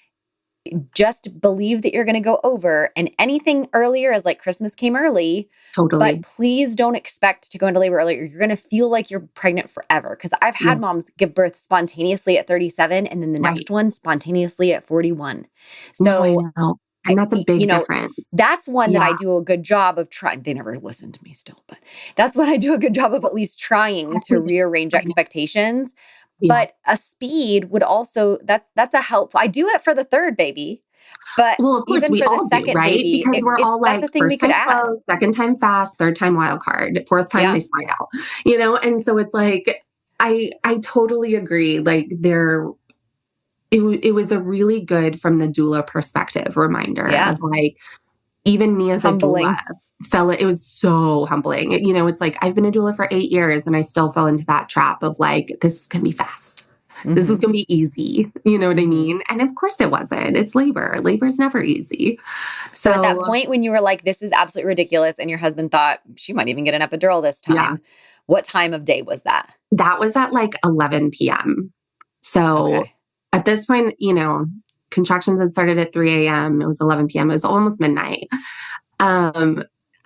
Just believe that you're going to go over, and anything earlier is like Christmas came early. Totally. But please don't expect to go into labor earlier. You're going to feel like you're pregnant forever. Because I've had moms give birth spontaneously at 37 and then the next one spontaneously at 41. So, I know. And that's a big difference. That's one that I do a good job of trying. They never listen to me still, but that's what I do a good job of, at least trying to rearrange expectations. But a speed would also, that's a help. I do it for the third baby. But well, of course, even we for all the second do, right? baby, because we're all like, first time slow, second time fast, third time wild card, fourth time they slide out, you know? And so it's like, I totally agree. Like it was a really good, from the doula perspective, reminder of like, even me as humbling. A doula it was so humbling. You know, it's like, I've been a doula for 8 years and I still fell into that trap of like, this is going to be fast. This is going to be easy. You know what I mean? And of course it wasn't. It's labor. Labor is never easy. So at that point when you were like, this is absolutely ridiculous, and your husband thought she might even get an epidural this time, what time of day was that? That was at like 11 p.m. So at this point, you know, contractions had started at 3 a.m. It was 11 p.m. It was almost midnight.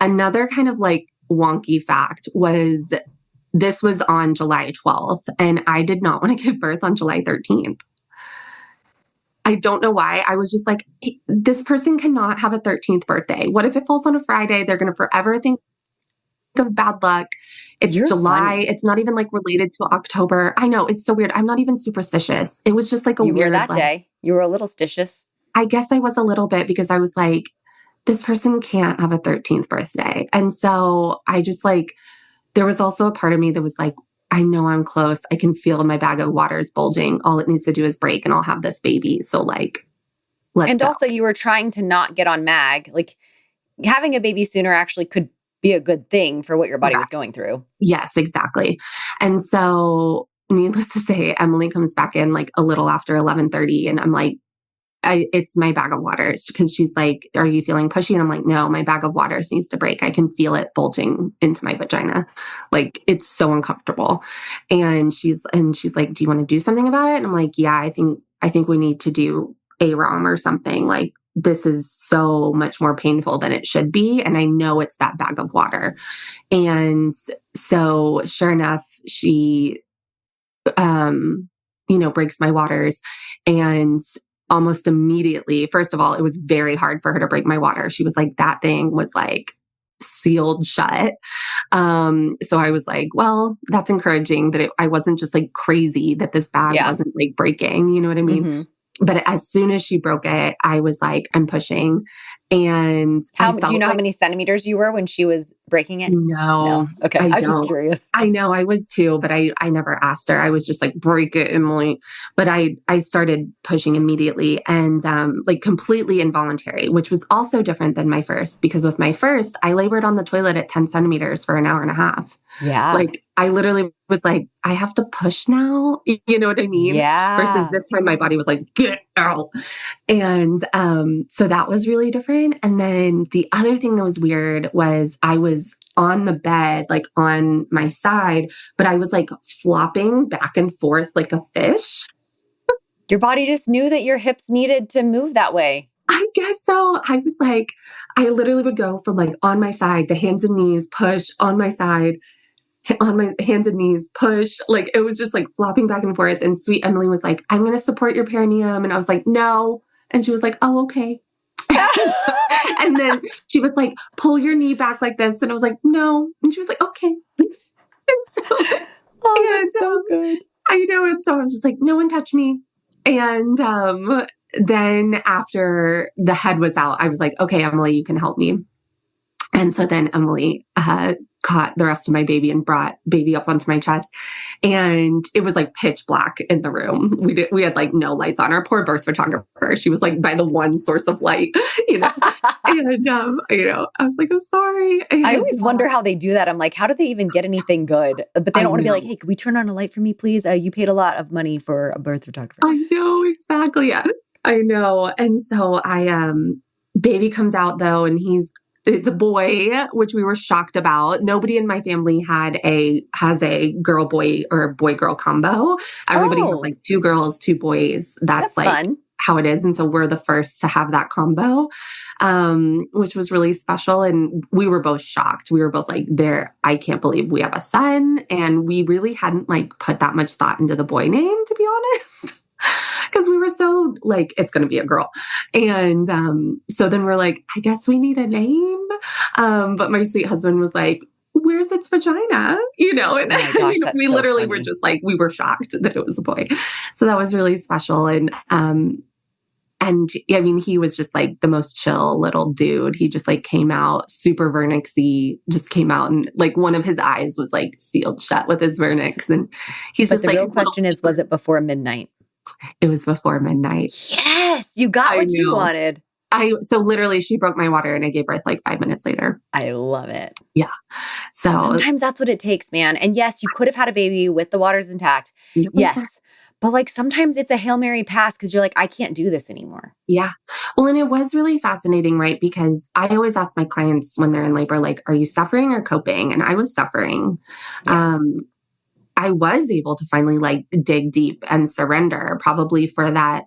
Another kind of like wonky fact was, this was on July 12th, and I did not want to give birth on July 13th. I don't know why. I was just like, this person cannot have a 13th birthday. What if it falls on a Friday? They're going to forever think of bad luck. It's July. Funny. It's not even like related to October. I know, it's so weird. I'm not even superstitious. It was just like you weird that day. You were a little stitious. I guess I was a little bit, because I was like, this person can't have a 13th birthday. And so I just like, there was also a part of me that was like, I know I'm close. I can feel my bag of water is bulging. All it needs to do is break and I'll have this baby. So like, let's go. Also you were trying to not get on MAG. Like, having a baby sooner actually could be a good thing for what your body was going through. Yes, exactly. And so needless to say, Emily comes back in like a little after 11:30, and I'm like, it's my bag of waters, because she's like, are you feeling pushy? And I'm like, no, my bag of waters needs to break. I can feel it bulging into my vagina. Like, it's so uncomfortable. And she's like, do you want to do something about it? And I'm like, yeah, I think we need to do AROM or something. Like, this is so much more painful than it should be. And I know it's that bag of water. And so sure enough, she, breaks my waters, and almost immediately, first of all, it was very hard for her to break my water. She was like, that thing was like sealed shut. So I was like, well, that's encouraging that I wasn't just like crazy, that this bag wasn't like breaking, you know what I mean? But as soon as she broke it, I was like, I'm pushing. And do you know how many centimeters you were when she was breaking it? No. Okay. I was just curious. I know, I was too, but I never asked her. I was just like, break it, Emily. But I started pushing immediately, and like completely involuntary, which was also different than my first, because with my first, I labored on the toilet at 10 centimeters for an hour and a half. Yeah. Like, I literally was like, I have to push now. You know what I mean? Yeah. Versus this time my body was like, get out. And so that was really different. And then the other thing that was weird was, I was on the bed, like on my side, but I was like flopping back and forth like a fish. Your body just knew that your hips needed to move that way. I guess so. I was like, I literally would go from like on my side, the hands and knees, push, on my side, on my hands and knees, push. Like, it was just like flopping back and forth. And sweet Emily was like, I'm going to support your perineum. And I was like, no. And she was like, oh, okay. And then she was like, pull your knee back like this. And I was like, no. And she was like, okay. And so, that's so good. I know. And so I was just like, no one touch me. And then after the head was out, I was like, okay, Emily, you can help me. And so then Emily caught the rest of my baby and brought baby up onto my chest. And it was like pitch black in the room. We had like no lights on. Our poor birth photographer, she was like by the one source of light, and, I was like, I'm sorry. I always wonder how they do that. I'm like, how do they even get anything good? But they don't want to be like, hey, can we turn on a light for me, please? You paid a lot of money for a birth photographer. I know, exactly. I know. And so baby comes out though, and it's a boy, which we were shocked about. Nobody in my family has a girl boy or boy girl combo. Everybody has like 2 girls, 2 boys. That's like fun. How it is. And so we're the first to have that combo, which was really special. And we were both shocked. We were both like, I can't believe we have a son. And we really hadn't like put that much thought into the boy name, to be honest. Because we were so like, it's going to be a girl. And so then we're like, I guess we need a name. But my sweet husband was like, where's its vagina? And oh my gosh, we literally were just like, we were shocked that it was a boy. So that was really special. And I mean, he was just like the most chill little dude. He just like came out super vernixy, just came out, and like one of his eyes was like sealed shut with his vernix. And he's just the real question is, was it before midnight? It was before midnight. Yes, you got what you wanted. So literally she broke my water and I gave birth like 5 minutes later. I love it. Yeah. So sometimes that's what it takes, man. And yes, you could have had a baby with the waters intact. Yes. But like sometimes it's a Hail Mary pass because you're like, I can't do this anymore. Yeah. Well, and it was really fascinating, right? Because I always ask my clients when they're in labor, like, are you suffering or coping? And I was suffering. Yeah. I was able to finally like dig deep and surrender probably for that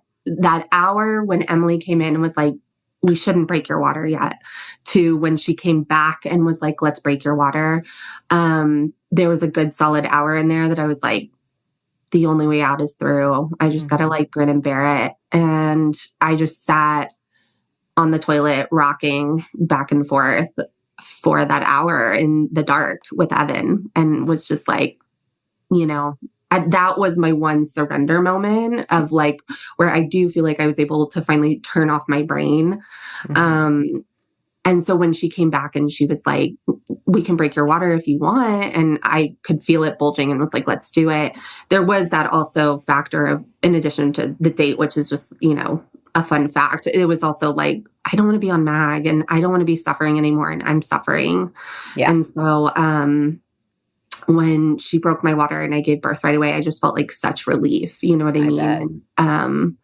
hour when Emily came in and was like, we shouldn't break your water yet, to when she came back and was like, let's break your water. There was a good solid hour in there that I was like, the only way out is through. I just got to like grin and bear it. And I just sat on the toilet rocking back and forth for that hour in the dark with Evan, and was just like, that was my one surrender moment of like, where I do feel like I was able to finally turn off my brain. And so when she came back and she was like, we can break your water if you want. And I could feel it bulging and was like, let's do it. There was that also factor of, in addition to the date, which is just, a fun fact. It was also like, I don't want to be on MAG and I don't want to be suffering anymore. And I'm suffering. Yeah. And so, when she broke my water and I gave birth right away, I just felt like such relief. You know what I mean? And,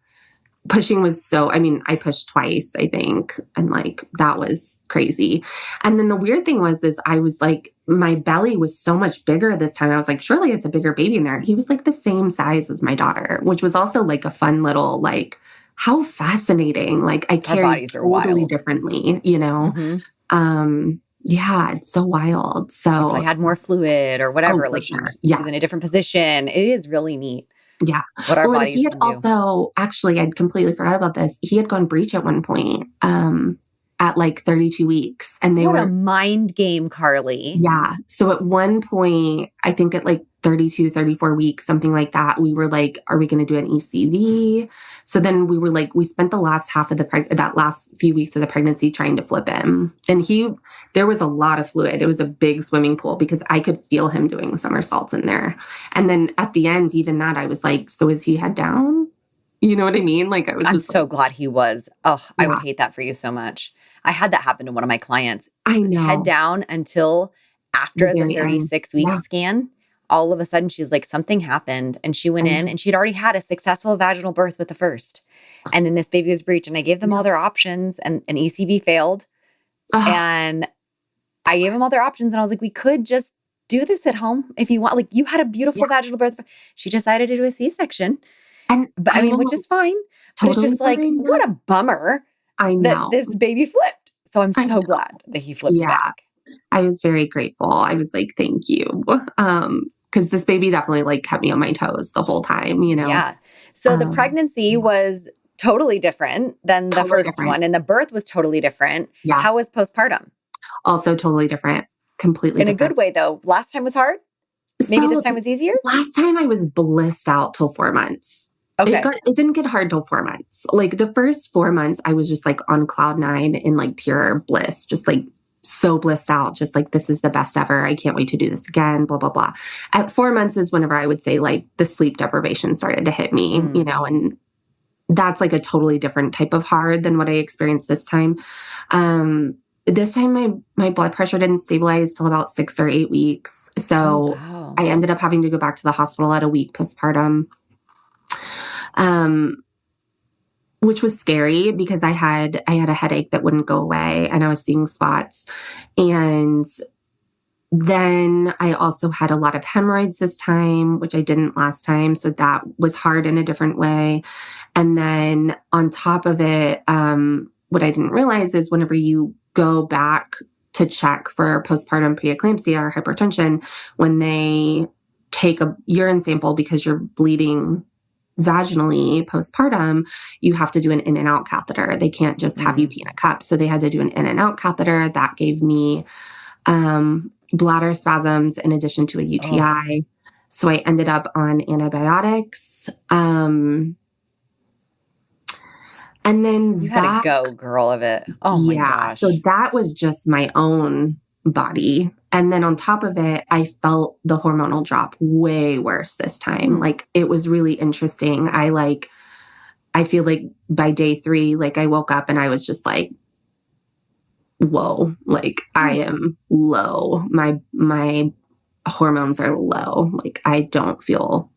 pushing was I pushed twice, I think. And like, that was crazy. And then the weird thing is I was like, my belly was so much bigger this time. I was like, surely it's a bigger baby in there. He was like the same size as my daughter, which was also like a fun little, like, how fascinating. Like I carry totally differently, Yeah, it's so wild. So I had more fluid or whatever, like sure. He was in a different position. It is really neat. Yeah. What our bodies he had also, actually, I'd completely forgot about this. He had gone breech at one point, at like 32 weeks. And they were a mind game, Carly. Yeah. So at one point, I think at like 32, 34 weeks, something like that, we were like, are we going to do an ECV? So then we were like, we spent the last half of that last few weeks of the pregnancy trying to flip him. And there was a lot of fluid. It was a big swimming pool because I could feel him doing somersaults in there. And then at the end, even that, I was like, so is he head down? You know what I mean? Like I'm so glad he was. Oh, yeah. I would hate that for you so much. I had that happen to one of my clients. I know. Head down until after the 36-week scan. All of a sudden, she's like, something happened. And she went in and she'd already had a successful vaginal birth with the first. And then this baby was breech. And I gave them all their options and an ECV failed. And I gave them all their options. And I was like, we could just do this at home if you want. Like, you had a beautiful vaginal birth. She decided to do a C-section. But I mean, which is fine. But it's just like, what a bummer. I know. That this baby flipped. So I'm so glad that he flipped back. I was very grateful. I was like, thank you. Because this baby definitely like kept me on my toes the whole time, Yeah. So the pregnancy was totally different than the first one. And the birth was totally different. Yeah. How was postpartum? Also totally different. Completely different. In a good way though. Last time was hard? Maybe this time was easier? Last time I was blissed out till 4 months. Okay. It didn't get hard till 4 months. Like the first 4 months, I was just like on cloud nine in like pure bliss, just like so blissed out, just like, this is the best ever. I can't wait to do this again, blah, blah, blah. At 4 months is whenever I would say like the sleep deprivation started to hit me, and that's like a totally different type of hard than what I experienced this time. This time my blood pressure didn't stabilize till about 6 or 8 weeks. So I ended up having to go back to the hospital at a week postpartum. Which was scary because I had a headache that wouldn't go away and I was seeing spots. And then I also had a lot of hemorrhoids this time, which I didn't last time. So that was hard in a different way. And then on top of it, what I didn't realize is whenever you go back to check for postpartum preeclampsia or hypertension, when they take a urine sample because you're bleeding vaginally postpartum, you have to do an in and out catheter. They can't just have you pee in a cup. So they had to do an in and out catheter. That gave me bladder spasms in addition to a UTI. So I ended up on antibiotics. And then you had a go girl of it. Oh my gosh. So that was just my own body. And then on top of it, I felt the hormonal drop way worse this time. Like it was really interesting. I feel like by day 3, like I woke up and I was just like, whoa, like I am low. My hormones are low. Like I don't feel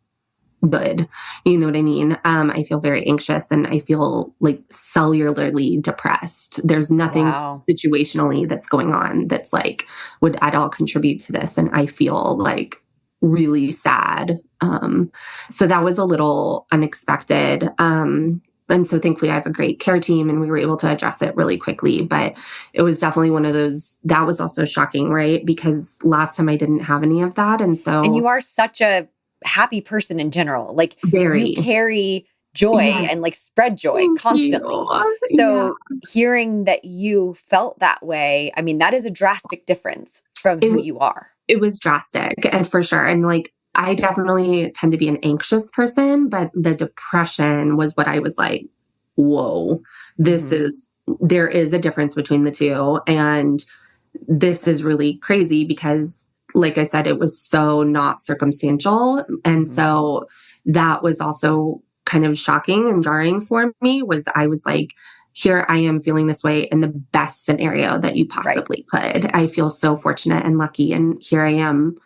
good. You know what I mean? I feel very anxious and I feel like cellularly depressed. There's nothing situationally that's going on that's like would at all contribute to this. And I feel like really sad. So that was a little unexpected. And so thankfully I have a great care team and we were able to address it really quickly, but it was definitely one of those, that was also shocking, right? Because last time I didn't have any of that. And you are such a happy person in general. Like you carry joy and like spread joy constantly. So hearing that you felt that way, I mean, that is a drastic difference from who you are. It was drastic and for sure. And like, I definitely tend to be an anxious person, but the depression was what I was like, whoa, there is a difference between the two. And this is really crazy because like I said, it was so not circumstantial. And so that was also kind of shocking and jarring for me I was like, here I am feeling this way in the best scenario that you possibly could. I feel so fortunate and lucky. And here I am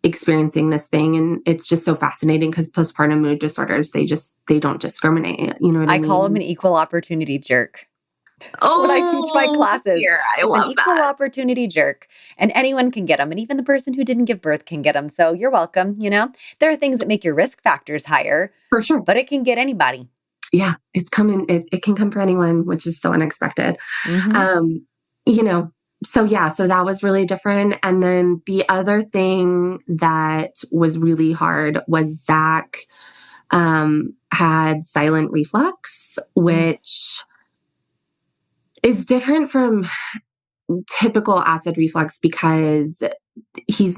experiencing this thing. And it's just so fascinating because postpartum mood disorders, they don't discriminate. You know what I mean? I call them an equal opportunity jerk. When I teach my classes, I love an equal opportunity jerk, and anyone can get them. And even the person who didn't give birth can get them. So you're welcome. You know, there are things that make your risk factors higher for sure, but it can get anybody. Yeah. It's coming. It can come for anyone, which is so unexpected. So that was really different. And then the other thing that was really hard was Zach, had silent reflux, which is different from typical acid reflux because he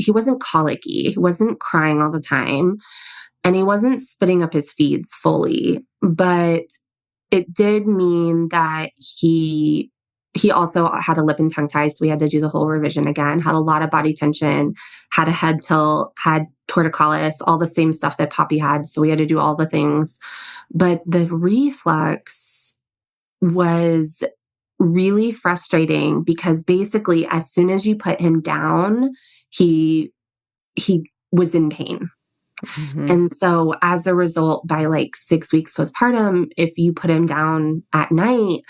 wasn't colicky. He wasn't crying all the time and he wasn't spitting up his feeds fully, but it did mean that he also had a lip and tongue tie. So we had to do the whole revision again, had a lot of body tension, had a head tilt, had torticollis, all the same stuff that Poppy had. So we had to do all the things, but the reflux was really frustrating because basically as soon as you put him down, he was in pain. And so as a result, by like 6 weeks postpartum, if you put him down at night,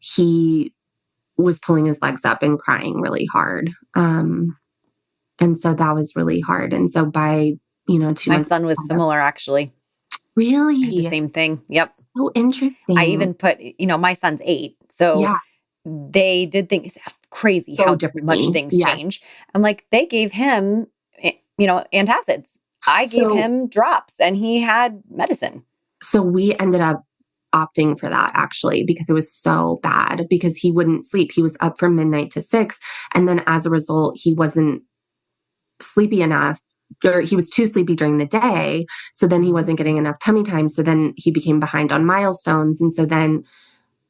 he was pulling his legs up and crying really hard. And so that was really hard. And so by, 2 months. My son was similar, actually. Really? The same thing. Yep. So interesting. I even put, my son's 8. So they did things crazy how much things change. I'm like, they gave him, antacids. I gave him drops and he had medicine. So we ended up opting for that actually, because it was so bad because he wouldn't sleep. He was up from midnight to 6. And then as a result, he wasn't sleepy enough or he was too sleepy during the day. So then he wasn't getting enough tummy time. So then he became behind on milestones. And so then,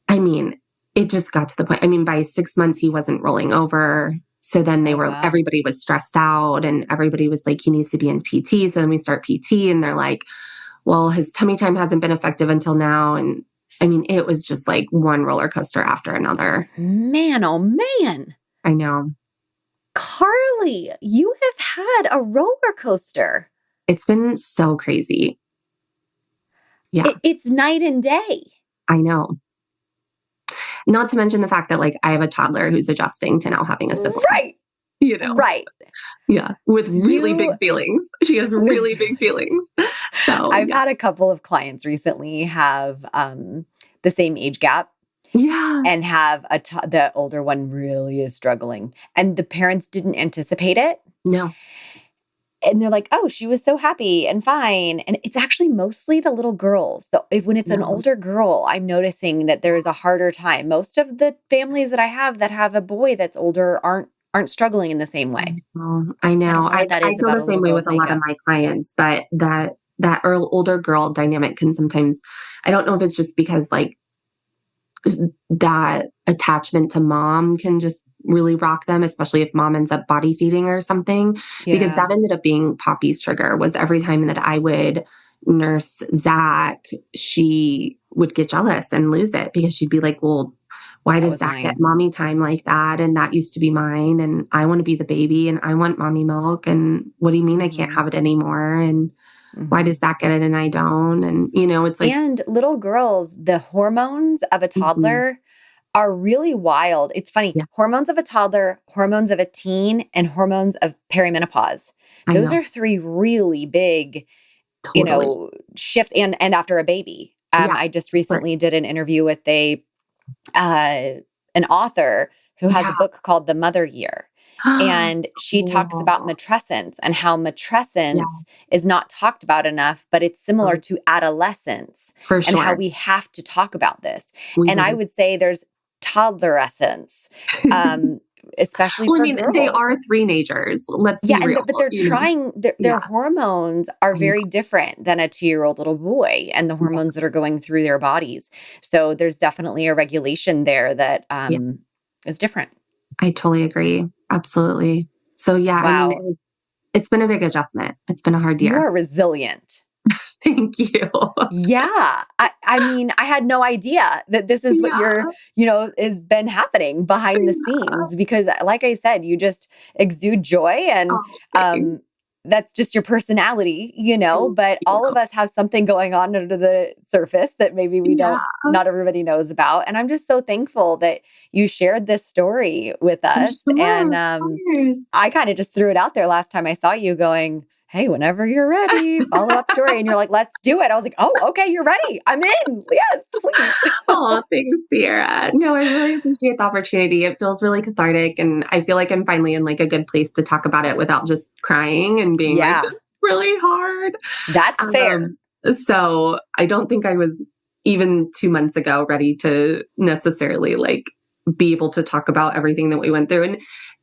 I mean, it just got to the point. I mean, by 6 months, he wasn't rolling over. So then everybody was stressed out and everybody was like, he needs to be in PT. So then we start PT and they're like, well, his tummy time hasn't been effective until now. And I mean, it was just like one roller coaster after another. Man, oh man. I know. Carly, you have had a roller coaster. It's been so crazy. Yeah. It's night and day. I know. Not to mention the fact that like I have a toddler who's adjusting to now having a sibling. Right. You know? Right. Yeah. With really big feelings. She has really big feelings. So I've had a couple of clients recently have the same age gap. Yeah. And have the older one really is struggling. And the parents didn't anticipate it. No. And they're like, oh, she was so happy and fine. And it's actually mostly the little girls. When it's an older girl, I'm noticing that there is a harder time. Most of the families that I have that have a boy that's older aren't struggling in the same way. I know. I feel the same way with a lot of my clients, but that older girl dynamic can sometimes, I don't know if it's just because like that attachment to mom can just really rock them, especially if mom ends up body feeding or something, because that ended up being Poppy's trigger. Was every time that I would nurse Zach, she would get jealous and lose it because she'd be like, well, why does Zach get mommy time like that? And that used to be mine. And I want to be the baby and I want mommy milk. And what do you mean I can't have it anymore? And why does Zach get it and I don't? And, you know, it's like. And little girls, the hormones of a toddler are really wild. It's funny. Yeah. Hormones of a toddler, hormones of a teen, and hormones of perimenopause. Those are three really big, you know, shifts. And after a baby. I just recently did an interview with an author who has a book called The Mother Year. And she talks about matrescence and how matrescence is not talked about enough, but it's similar to adolescence and how we have to talk about this. I would say there's toddlerescence, especially for girls. They are teenagers. Let's be real. But they're trying, their hormones are very different than a 2-year-old little boy and the hormones that are going through their bodies. So there's definitely a regulation there that is different. I totally agree. Absolutely. So I mean, it's been a big adjustment. It's been a hard year. You are resilient. Thank you. Yeah. I mean, I had no idea that this is what has been happening behind the scenes because like I said, you just exude joy and, that's just your personality, you know, but all of us have something going on under the surface that maybe not everybody knows about. And I'm just so thankful that you shared this story with us. And I kind of just threw it out there last time I saw you going, hey, whenever you're ready, follow up story. And you're like, let's do it. I was like, oh, okay, you're ready. I'm in. Yes, please. Oh, thanks, Sierra. No, I really appreciate the opportunity. It feels really cathartic. And I feel like I'm finally in like a good place to talk about it without just crying and being like, this is really hard. That's fair. So I don't think I was even 2 months ago ready to necessarily like be able to talk about everything that we went through. And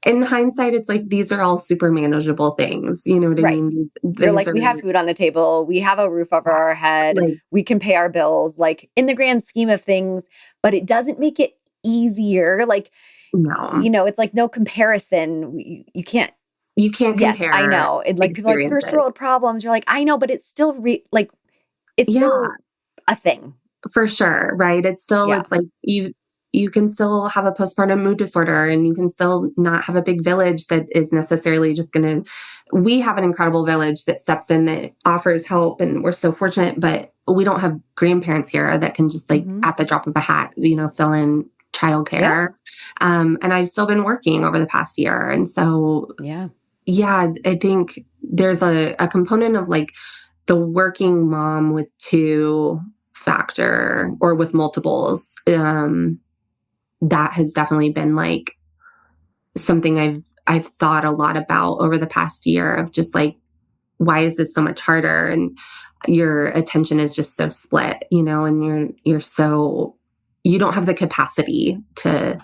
in hindsight, it's like, these are all super manageable things. You know what I mean? They're like, we have food on the table. We have a roof over our head. We can pay our bills, like in the grand scheme of things, but it doesn't make it easier. Like, no, you know, it's like no comparison. You can't compare. Yes, I know. It, like people like first world problems. You're like, I know, but it's still still a thing. For sure. Right. It's still, it's like you can still have a postpartum mood disorder and you can still not have a big village that is necessarily just going to, we have an incredible village that steps in, that offers help. And we're so fortunate, but we don't have grandparents here that can just like at the drop of a hat, you know, fill in childcare. And I've still been working over the past year. And so, I think there's a component of like the working mom with 2 factor or with multiples, that has definitely been like something I've thought a lot about over the past year of just like, why is this so much harder? And your attention is just so split, you know, and you don't have the capacity to,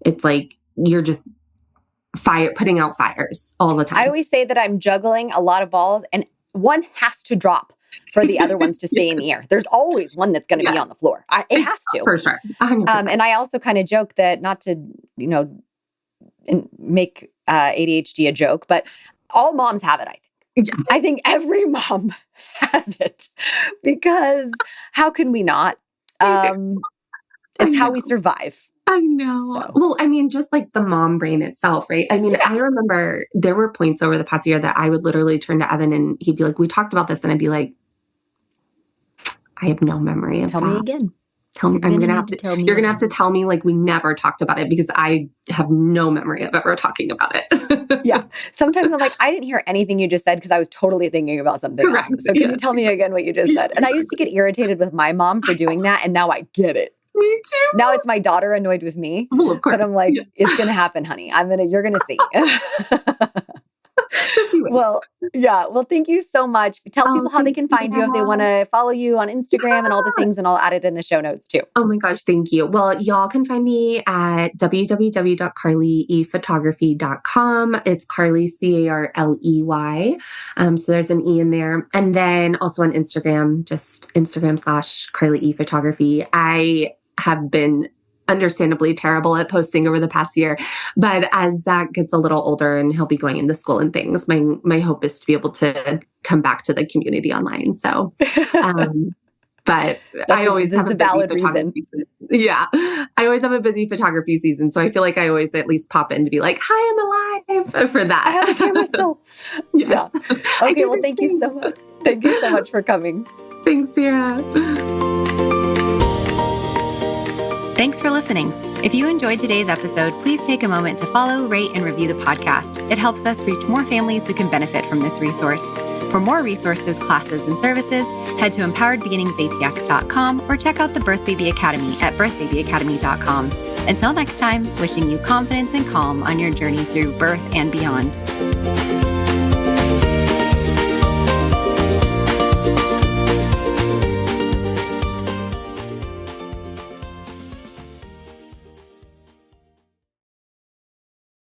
it's like, you're just putting out fires all the time. I always say that I'm juggling a lot of balls and one has to drop for the other ones to stay in the air. There's always one that's going to be on the floor. It has to. For sure. 100%. And I also kind of joke that, not to, make ADHD a joke, but all moms have it, I think. Yeah. I think every mom has it because how can we not? It's how we survive. I know. So. Well, I mean, just like the mom brain itself, right? I mean, I remember there were points over the past year that I would literally turn to Evan and he'd be like, we talked about this. And I'd be like, I have no memory of that. Tell me again. Tell me. You're going to have to tell me like we never talked about it because I have no memory of ever talking about it. Yeah. Sometimes I'm like, I didn't hear anything you just said because I was totally thinking about something else. So can you tell me again what you just said? And I used to get irritated with my mom for doing that. And now I get it. Me too. Now it's my daughter annoyed with me. Well, of course. But I'm like, it's going to happen, honey. You're going to see. Well, yeah. Well, thank you so much. Tell people how they can find you if they want to follow you on Instagram and all the things, and I'll add it in the show notes too. Oh my gosh. Thank you. Well, y'all can find me at www.carleyphotography.com. It's Carley, Carley. So there's an E in there. And then also on Instagram, just Instagram/CarleyPhotography. I have been understandably terrible at posting over the past year, but as Zach gets a little older and he'll be going into school and things, my hope is to be able to come back to the community online. So, but I always have a valid reason. Yeah, I always have a busy photography season, so I feel like I always at least pop in to be like, "Hi, I'm alive" for that. I have a camera still. Yes. Yeah. Okay. Well, thank you so much. Thank you so much for coming. Thanks, Sarah. Thanks for listening. If you enjoyed today's episode, please take a moment to follow, rate, and review the podcast. It helps us reach more families who can benefit from this resource. For more resources, classes, and services, head to empoweredbeginningsatx.com or check out the Birth Baby Academy at birthbabyacademy.com. Until next time, wishing you confidence and calm on your journey through birth and beyond.